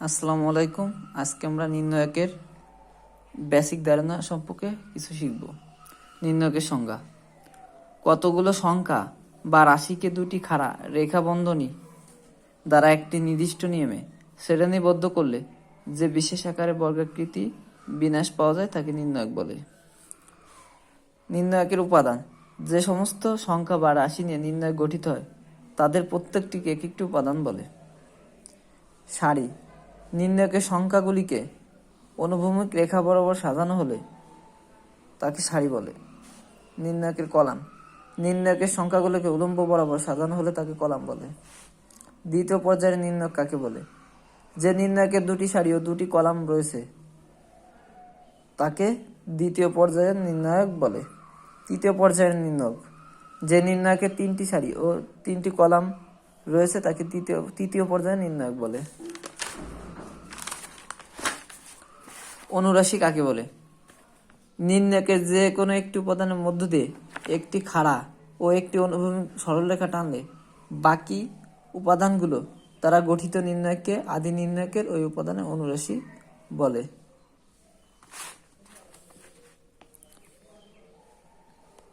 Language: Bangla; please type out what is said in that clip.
আসসালামু আলাইকুম। আজকে আমরা নির্ণায়কের বেসিক ধারণা সম্পর্কে কিছু শিখব। নির্ণায়কের সংজ্ঞা: কতগুলো সংখ্যা বা রাশিকে দুটি খাড়া রেখা বন্ধনী দ্বারা একটি নির্দিষ্ট নিয়মে শ্রেণীবদ্ধ করলে যে বিশেষ আকারে বর্গাকৃতি বিন্যাস পাওয়া যায় তাকে নির্ণায়ক বলে। নির্ণায়কের উপাদান: যে সমস্ত সংখ্যা বা রাশি নিয়ে নির্ণায়ক গঠিত হয় তাদের প্রত্যেকটিকে এক একটি উপাদান বলে। সারি: নির্ণায়কের সংখ্যাগুলিকে অনুভূমিক রেখা বরাবর সাজানো হলে তাকে সারি বলে। নির্ণায়কের কলাম: নির্ণায়কের সংখ্যাগুলিকে উলম্ব বরাবর সাজানো হলে তাকে কলাম বলে। দ্বিতীয় পর্যায়ের নির্ণায়ক কাকে বলে? যে নির্ণায়কের দুটি সারি ও দুটি কলাম রয়েছে তাকে দ্বিতীয় পর্যায়ের নির্ণায়ক বলে। তৃতীয় পর্যায়ের নির্ণায়ক: যে নির্ণায়কের তিনটি সারি ও তিনটি কলাম রয়েছে তাকে তৃতীয় পর্যায়ের নির্ণায়ক বলে। অনুরাশি কাকে বলে? নির্ণায়কের যে কোনো একটি উপাদানের মধ্য দিয়ে একটি খাড়া ও একটি অনুভূমিক সরলরেখা টানলে বাকি উপাদানগুলো দ্বারা গঠিত নির্ণায়ককে আদি নির্ণায়কের ওই উপাদানের অনুরাশি বলে।